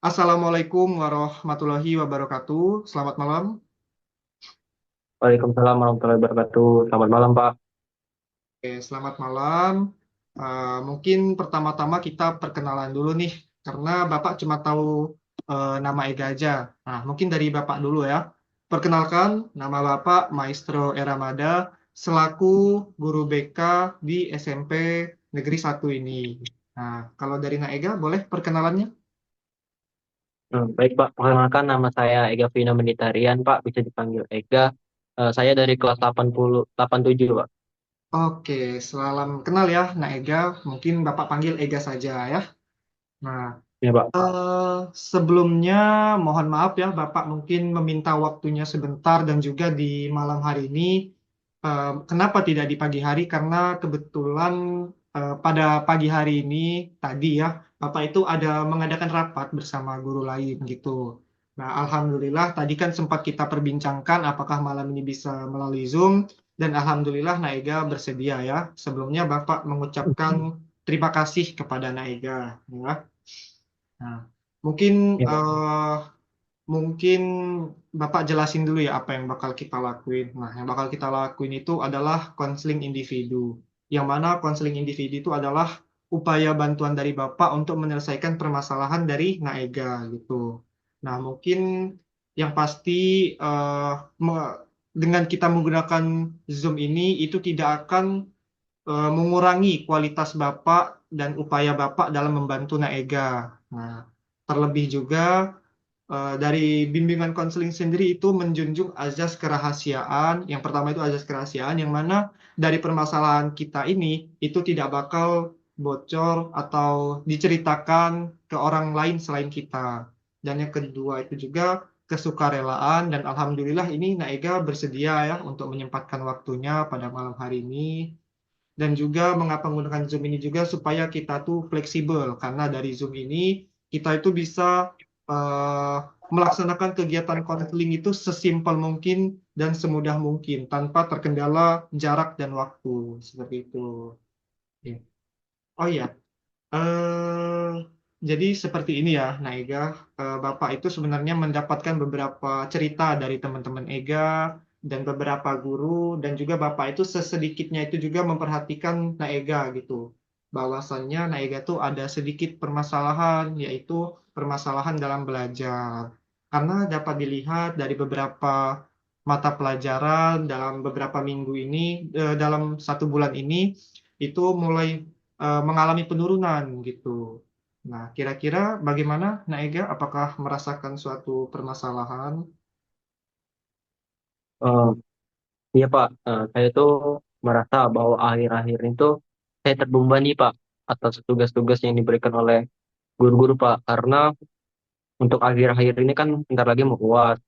Assalamualaikum warahmatullahi wabarakatuh. Selamat malam. Waalaikumsalam warahmatullahi wabarakatuh. Selamat malam, Pak. Oke, selamat malam. Mungkin pertama-tama kita perkenalan dulu nih, karena Bapak cuma tahu nama Ega aja. Nah, mungkin dari Bapak dulu ya. Perkenalkan, nama Bapak Maestro Eramada, selaku guru BK di SMP Negeri 1 ini. Nah, kalau dari Naega, boleh perkenalannya? Baik, Pak. Perkenalkan nama saya Ega Vina Menitarian, Pak. Bisa dipanggil Ega. Saya dari kelas 87, Pak. Oke, salam kenal ya, Naega. Mungkin Bapak panggil Ega saja ya. Nah, Ya, Pak. sebelumnya mohon maaf ya Bapak mungkin meminta waktunya sebentar dan juga di malam hari ini. Kenapa tidak di pagi hari? Karena kebetulan pada pagi hari ini tadi ya Bapak itu ada mengadakan rapat bersama guru lain gitu. Nah, Alhamdulillah tadi kan sempat kita perbincangkan apakah malam ini bisa melalui Zoom dan Alhamdulillah Naega bersedia ya. Sebelumnya Bapak mengucapkan terima kasih kepada Naega ya. Nah, mungkin Ya, Pak. eh, mungkin Bapak jelasin dulu ya apa yang bakal kita lakuin. Nah, yang bakal kita lakuin itu adalah konseling individu. Yang mana konseling individu itu adalah upaya bantuan dari Bapak untuk menyelesaikan permasalahan dari Naega gitu. Nah, mungkin yang pasti eh, me- dengan kita menggunakan Zoom ini itu tidak akan mengurangi kualitas Bapak dan upaya Bapak dalam membantu Naega. Nah, terlebih juga dari bimbingan konseling sendiri itu menjunjung azas kerahasiaan. Yang pertama itu azas kerahasiaan, yang mana dari permasalahan kita ini itu tidak bakal bocor atau diceritakan ke orang lain selain kita. Dan yang kedua itu juga kesukarelaan dan alhamdulillah ini Naega bersedia ya untuk menyempatkan waktunya pada malam hari ini dan juga mengapa menggunakan Zoom ini juga supaya kita tuh fleksibel karena dari Zoom ini kita itu bisa eh, melaksanakan kegiatan konseling itu sesimpel mungkin dan semudah mungkin tanpa terkendala jarak dan waktu seperti itu. Ya. Oh iya, eh, jadi seperti ini ya, Nah Ega, Bapak itu sebenarnya mendapatkan beberapa cerita dari teman-teman Ega dan beberapa guru dan juga Bapak itu sesedikitnya itu juga memperhatikan Naega gitu. Bahwasannya Naega tuh ada sedikit permasalahan, yaitu permasalahan dalam belajar. Karena dapat dilihat dari beberapa mata pelajaran dalam beberapa minggu ini, dalam 1 bulan ini, itu mulai mengalami penurunan gitu. Nah, kira-kira bagaimana, Naega? Apakah merasakan suatu permasalahan? Eh, iya, Pak. Saya tuh merasa bahwa akhir-akhir itu saya terbebani, Pak, atas tugas-tugas yang diberikan oleh guru-guru, Pak. Karena untuk akhir-akhir ini kan bentar lagi mau UAS.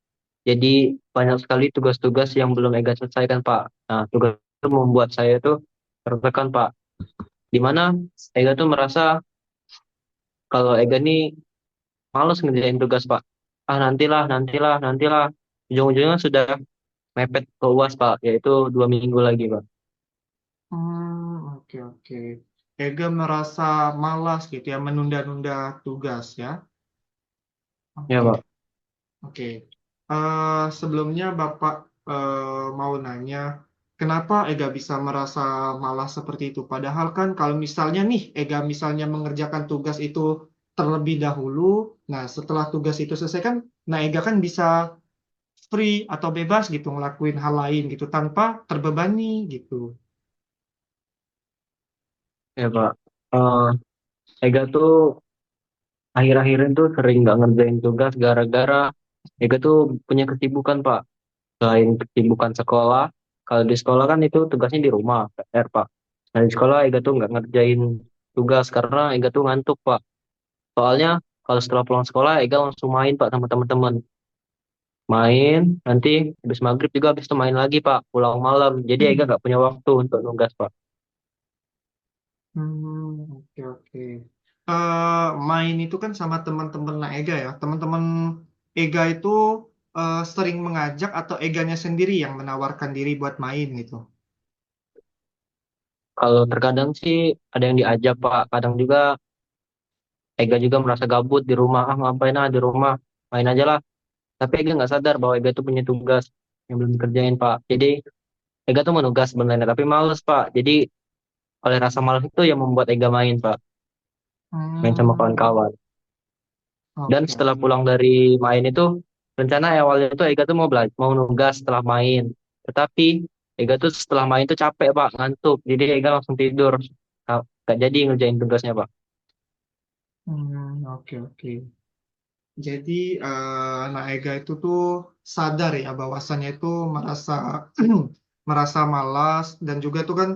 Jadi banyak sekali tugas-tugas yang belum Ega selesaikan, Pak. Nah, tugas itu membuat saya tuh tertekan, Pak. Di mana Ega tuh merasa kalau Ega nih males ngerjain tugas, Pak. Ah, nantilah, nantilah, nantilah. Ujung-ujungnya sudah mepet ke UAS, Pak, yaitu 2 minggu lagi, Pak. Oke, oke. Ega merasa malas gitu ya, menunda-nunda tugas ya. Ya, Oke, Pak. oke. Sebelumnya Bapak mau nanya, kenapa Ega bisa merasa malas seperti itu? Padahal kan kalau misalnya nih, Ega misalnya mengerjakan tugas itu terlebih dahulu, nah setelah tugas itu selesai kan, nah Ega kan bisa free atau bebas gitu ngelakuin hal lain gitu tanpa terbebani gitu. Ya, Pak. Eh, Ega tuh akhir-akhir itu sering nggak ngerjain tugas gara-gara Ega tuh punya kesibukan, Pak. Selain kesibukan sekolah, kalau di sekolah kan itu tugasnya di rumah, PR, Pak. Nah, di sekolah Ega tuh nggak ngerjain tugas karena Ega tuh ngantuk, Pak. Soalnya kalau setelah pulang sekolah, Ega langsung main, Pak, sama teman-teman. Main, nanti habis maghrib juga habis itu main lagi, Pak, pulang malam. Jadi Ega Hmm. nggak punya waktu untuk nugas, Pak. Oke, oke. Main itu kan sama teman-teman Ega ya. Teman-teman Ega itu sering mengajak atau Eganya sendiri yang menawarkan diri buat main gitu. Kalau terkadang sih ada yang diajak, Pak. Kadang juga Ega juga merasa gabut di rumah, ah ngapain ah di rumah, main aja lah. Tapi Ega nggak sadar bahwa Ega tuh punya tugas yang belum dikerjain Pak. Jadi Ega tuh mau nugas sebenarnya, tapi males Pak. Jadi oleh rasa malas itu yang membuat Ega main Pak, main sama Hmm, kawan-kawan. Dan oke setelah oke. pulang dari main itu, rencana awalnya itu Ega tuh mau belajar, mau nugas setelah main. Tetapi Ega tuh setelah main tuh capek Pak, ngantuk. Jadi Ega langsung tidur. Nggak jadi ngerjain tugasnya Pak. Oke oke. Jadi Naega itu tuh sadar ya bahwasannya itu merasa merasa malas dan juga tuh kan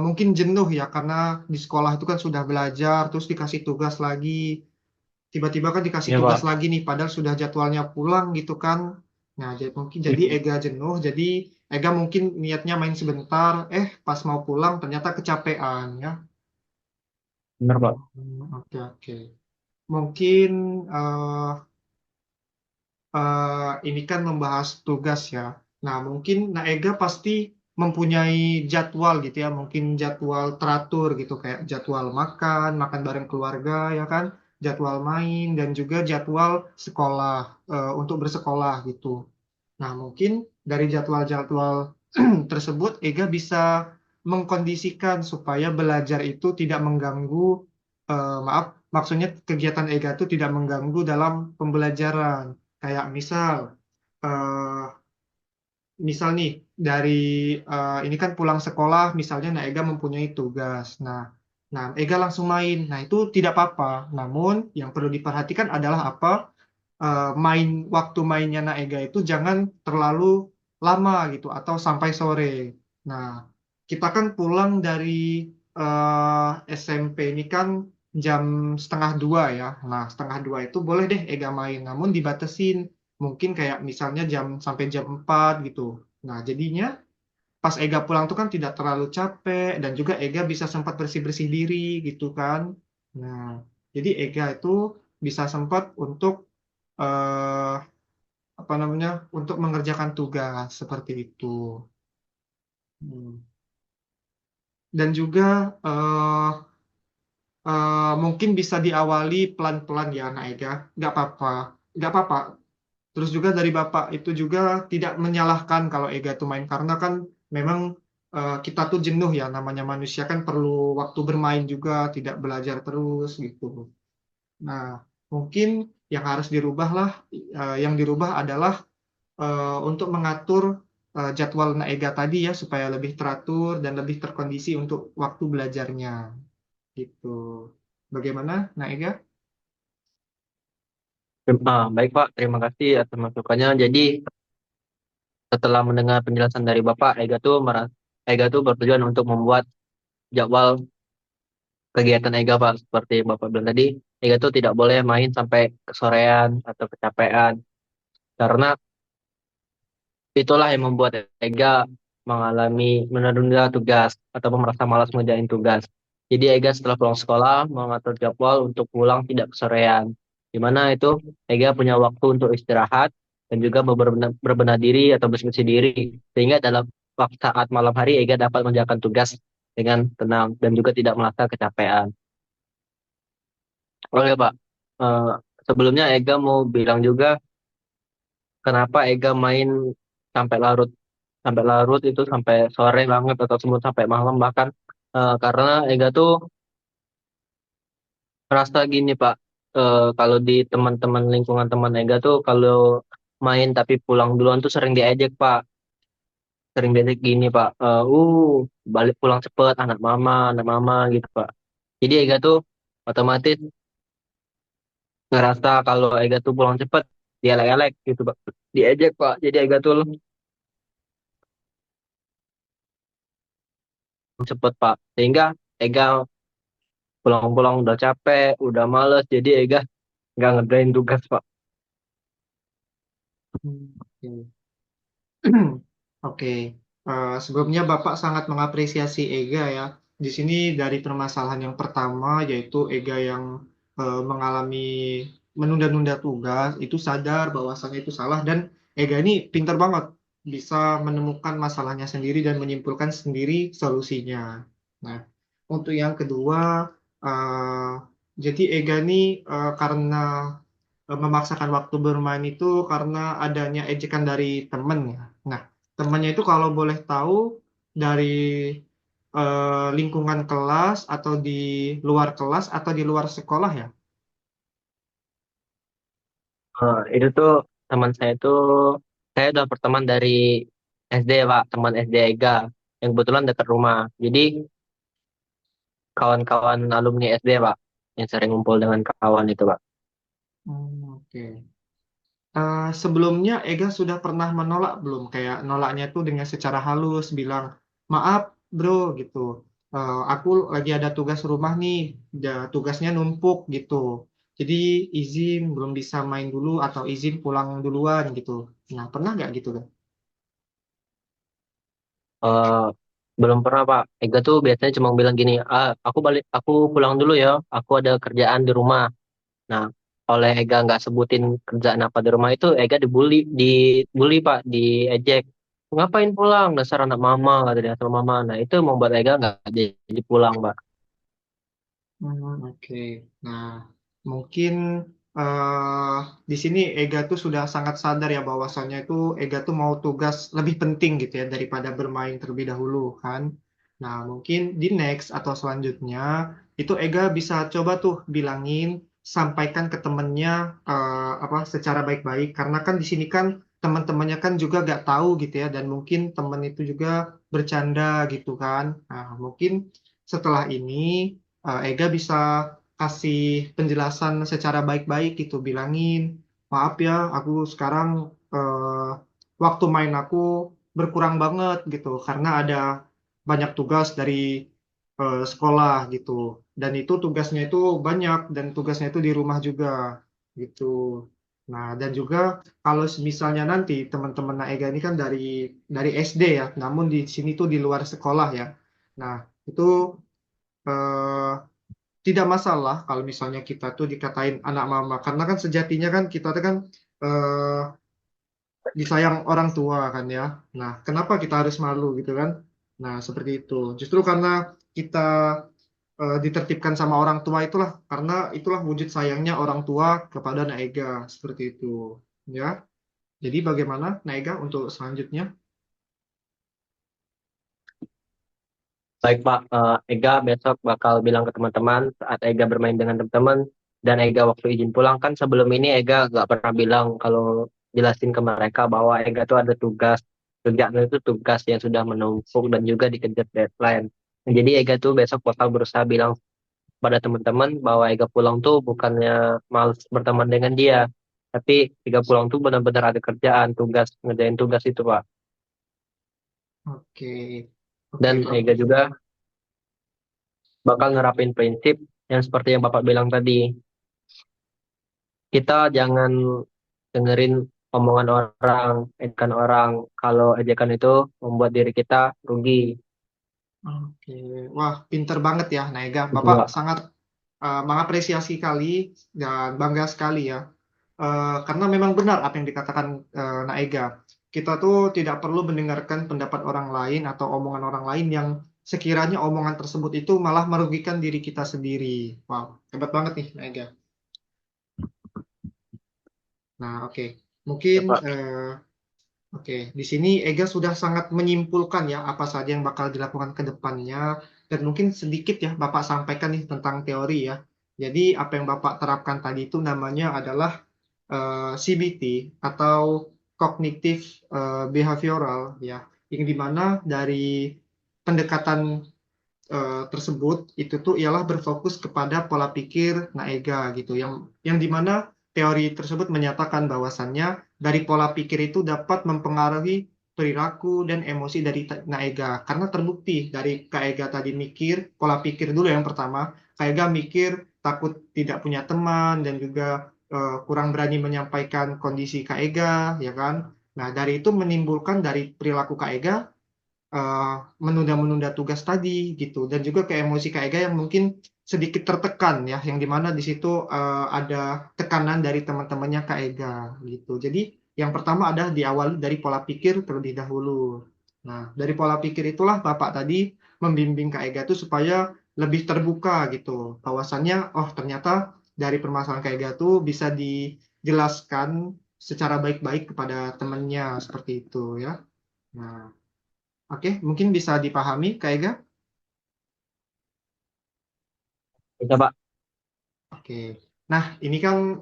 mungkin jenuh ya karena di sekolah itu kan sudah belajar terus dikasih tugas lagi tiba-tiba kan dikasih Iya tugas Pak. lagi nih padahal sudah jadwalnya pulang gitu kan. Nah, jadi mungkin jadi Hmm, Ega jenuh jadi Ega mungkin niatnya main sebentar pas mau pulang ternyata kecapean ya. bener Pak. Oke oke. Mungkin ini kan membahas tugas ya. Nah, mungkin Naega pasti mempunyai jadwal gitu ya, mungkin jadwal teratur gitu kayak jadwal makan, makan bareng keluarga ya kan, jadwal main dan juga jadwal sekolah untuk bersekolah gitu. Nah, mungkin dari jadwal-jadwal tersebut Ega bisa mengkondisikan supaya belajar itu tidak mengganggu, maaf, maksudnya kegiatan Ega itu tidak mengganggu dalam pembelajaran. Kayak eh, misal nih dari ini kan pulang sekolah, misalnya nah Ega mempunyai tugas. Nah, Ega langsung main. Nah, itu tidak apa-apa. Namun yang perlu diperhatikan adalah apa? Main waktu mainnya Naega itu jangan terlalu lama gitu atau sampai sore. Nah, kita kan pulang dari SMP ini kan jam setengah dua ya. Nah, setengah dua itu boleh deh Ega main, namun dibatasin. Mungkin kayak misalnya jam sampai jam 4 gitu. Nah, jadinya pas Ega pulang tuh kan tidak terlalu capek dan juga Ega bisa sempat bersih-bersih diri gitu kan. Nah, jadi Ega itu bisa sempat untuk eh, apa namanya untuk mengerjakan tugas seperti itu. Hmm. Dan juga mungkin bisa diawali pelan-pelan ya, Naega. Nggak apa-apa, nggak apa-apa. Terus juga dari Bapak itu juga tidak menyalahkan kalau Ega itu main karena kan memang kita tuh jenuh ya, namanya manusia kan perlu waktu bermain juga, tidak belajar terus gitu. Nah, mungkin yang harus dirubah lah, yang dirubah adalah untuk mengatur jadwal Naega tadi ya supaya lebih teratur dan lebih terkondisi untuk waktu belajarnya gitu. Bagaimana Naega? Baik Pak, terima kasih atas masukannya. Jadi setelah mendengar penjelasan dari Bapak, Ega tuh bertujuan untuk membuat jadwal kegiatan Ega Pak. Seperti Bapak bilang tadi, Ega tuh tidak boleh main sampai kesorean atau kecapean. Karena itulah yang membuat Ega mengalami menunda tugas atau merasa malas mengerjain tugas. Jadi Ega setelah pulang sekolah mengatur jadwal untuk pulang tidak kesorean. Di mana itu Ega punya waktu untuk istirahat dan juga berbenah diri atau bersih diri. Sehingga dalam waktu saat malam hari Ega dapat mengerjakan tugas dengan tenang dan juga tidak merasa kecapean. Oke Pak, Eh, sebelumnya Ega mau bilang juga kenapa Ega main sampai larut itu sampai sore banget atau semut sampai malam bahkan karena Ega tuh merasa gini Pak, kalau di teman-teman lingkungan teman Ega tuh kalau main tapi pulang duluan tuh sering diejek Pak, sering diejek gini Pak, balik pulang cepet anak mama gitu Pak. Jadi Ega tuh otomatis ngerasa kalau Ega tuh pulang cepet dielek-elek gitu Pak, diejek Pak. Jadi Ega tuh cepet Pak, sehingga Ega pulang-pulang udah capek, udah males, jadi Ega nggak ngerjain tugas Pak. Oke. Oke. Sebelumnya Bapak sangat mengapresiasi Ega ya. Di sini dari permasalahan yang pertama yaitu Ega yang mengalami menunda-nunda tugas itu sadar bahwasannya itu salah dan Ega ini pintar banget bisa menemukan masalahnya sendiri dan menyimpulkan sendiri solusinya. Nah, untuk yang kedua, Jadi Ega nih karena memaksakan waktu bermain itu karena adanya ejekan dari temen ya. Nah, temennya itu kalau boleh tahu dari lingkungan kelas atau di luar kelas atau di luar sekolah ya. Itu tuh teman saya udah berteman dari SD Pak, teman SD Ega yang kebetulan dekat rumah. Jadi kawan-kawan alumni SD Pak, yang sering ngumpul dengan kawan itu Pak. Oke. Sebelumnya Ega sudah pernah menolak belum? Kayak nolaknya tuh dengan secara halus, bilang, maaf bro gitu. Aku lagi ada tugas rumah nih, tugasnya numpuk gitu. Jadi izin belum bisa main dulu atau izin pulang duluan gitu. Nah, pernah nggak gitu kan? Eh, Belum pernah Pak. Ega tuh biasanya cuma bilang gini, aku pulang dulu ya, aku ada kerjaan di rumah. Nah, oleh Ega nggak sebutin kerjaan apa di rumah itu, Ega dibully Pak, diejek. Ngapain pulang? Dasar anak mama, kata dia sama mama. Nah, itu membuat Ega nggak jadi pulang Pak. Oke. Nah, mungkin eh di sini Ega tuh sudah sangat sadar ya bahwasannya itu Ega tuh mau tugas lebih penting gitu ya daripada bermain terlebih dahulu kan. Nah, mungkin di next atau selanjutnya itu Ega bisa coba tuh bilangin, sampaikan ke temennya apa secara baik-baik karena kan di sini kan teman-temannya kan juga gak tahu gitu ya dan mungkin temen itu juga bercanda gitu kan. Nah, mungkin setelah ini Ega bisa kasih penjelasan secara baik-baik gitu, bilangin, maaf ya, aku sekarang waktu main aku berkurang banget gitu, karena ada banyak tugas dari sekolah gitu, dan itu tugasnya itu banyak dan tugasnya itu di rumah juga gitu. Nah, dan juga kalau misalnya nanti teman-teman Ega ini kan dari SD ya, namun di sini tuh di luar sekolah ya. Nah, itu eh, tidak masalah kalau misalnya kita tuh dikatain anak mama karena kan sejatinya kan kita tuh kan eh, disayang orang tua kan ya. Nah, kenapa kita harus malu gitu kan? Nah, seperti itu. Justru karena kita ditertibkan sama orang tua itulah karena itulah wujud sayangnya orang tua kepada Naega seperti itu. Ya. Jadi bagaimana Naega untuk selanjutnya? Baik Pak, Ega besok bakal bilang ke teman-teman saat Ega bermain dengan teman-teman dan Ega waktu izin pulang kan sebelum ini Ega nggak pernah bilang kalau jelasin ke mereka bahwa Ega tuh ada tugas kerjaan itu tugas yang sudah menumpuk dan juga dikejar deadline. Nah, jadi Ega tuh besok bakal berusaha bilang pada teman-teman bahwa Ega pulang tuh bukannya males berteman dengan dia, tapi Ega pulang tuh benar-benar ada kerjaan, tugas, ngerjain tugas itu Pak. Oke. Oke, Dan Ega bagus. juga bakal nerapin prinsip yang seperti yang Bapak bilang tadi. Kita jangan dengerin omongan orang, ejekan orang. Kalau ejekan itu membuat diri kita rugi. Oke. Wah, pinter banget ya, Naega. Gitu, Bapak Pak. sangat mengapresiasi kali dan bangga sekali ya. Karena memang benar apa yang dikatakan Naega. Kita tuh tidak perlu mendengarkan pendapat orang lain atau omongan orang lain yang sekiranya omongan tersebut itu malah merugikan diri kita sendiri. Wow, hebat banget nih Naega. Nah, oke. Mungkin Ya, Pak. oke, di sini Ega sudah sangat menyimpulkan ya apa saja yang bakal dilakukan ke depannya dan mungkin sedikit ya Bapak sampaikan nih tentang teori ya. Jadi apa yang Bapak terapkan tadi itu namanya adalah CBT atau kognitif behavioral ya, yang dimana dari pendekatan tersebut itu tuh ialah berfokus kepada pola pikir Naega gitu yang dimana teori tersebut menyatakan bahwasannya dari pola pikir itu dapat mempengaruhi perilaku dan emosi dari Naega karena terbukti dari Kaega tadi mikir pola pikir dulu yang pertama Kaega mikir takut tidak punya teman dan juga kurang berani menyampaikan kondisi Kaega ya kan. Nah, dari itu menimbulkan dari perilaku Kaega eh, menunda-menunda tugas tadi gitu dan juga ke emosi Kak Ega yang mungkin sedikit tertekan ya yang dimana di situ ada tekanan dari teman-temannya Kak Ega gitu. Jadi yang pertama ada diawali dari pola pikir terlebih dahulu. Nah, dari pola pikir itulah Bapak tadi membimbing Kak Ega itu supaya lebih terbuka gitu. Bahwasannya, oh ternyata dari permasalahan kayak gitu bisa dijelaskan secara baik-baik kepada temannya seperti itu ya. Nah, oke, mungkin bisa dipahami kayak gak? Bisa Pak. Oke. Nah, ini kan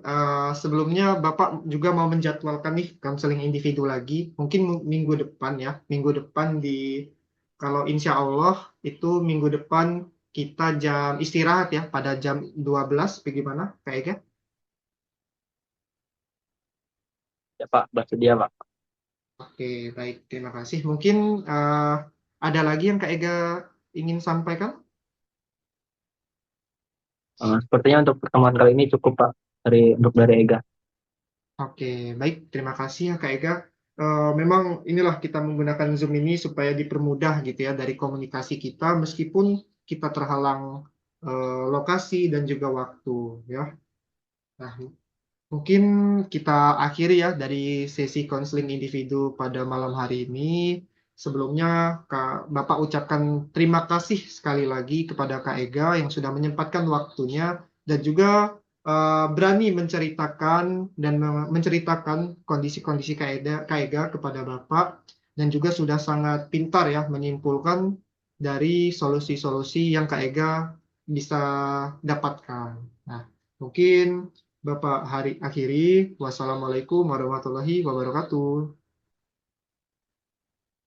sebelumnya Bapak juga mau menjadwalkan nih konseling individu lagi. Mungkin minggu depan ya. Minggu depan kalau insya Allah itu minggu depan kita jam istirahat ya pada jam 12. Bagaimana? Kayaknya. Ya Pak, bersedia Pak. Oke, baik. Terima kasih. Mungkin ada lagi yang Kak Ega ingin sampaikan? Sepertinya untuk pertemuan kali ini cukup Pak dari Ega. Oke, baik. Terima kasih ya Kak Ega. Memang inilah kita menggunakan Zoom ini supaya dipermudah gitu ya dari komunikasi kita meskipun kita terhalang lokasi dan juga waktu ya. Nah, mungkin kita akhiri ya dari sesi konseling individu pada malam hari ini. Sebelumnya, Bapak ucapkan terima kasih sekali lagi kepada Kak Ega yang sudah menyempatkan waktunya dan juga berani menceritakan dan menceritakan kondisi-kondisi Kak Ega kepada Bapak dan juga sudah sangat pintar ya menyimpulkan dari solusi-solusi yang Kak Ega bisa dapatkan. Nah, mungkin Bapak akhiri. Wassalamualaikum warahmatullahi wabarakatuh.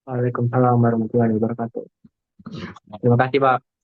Waalaikumsalam warahmatullahi wabarakatuh. Terima kasih Pak.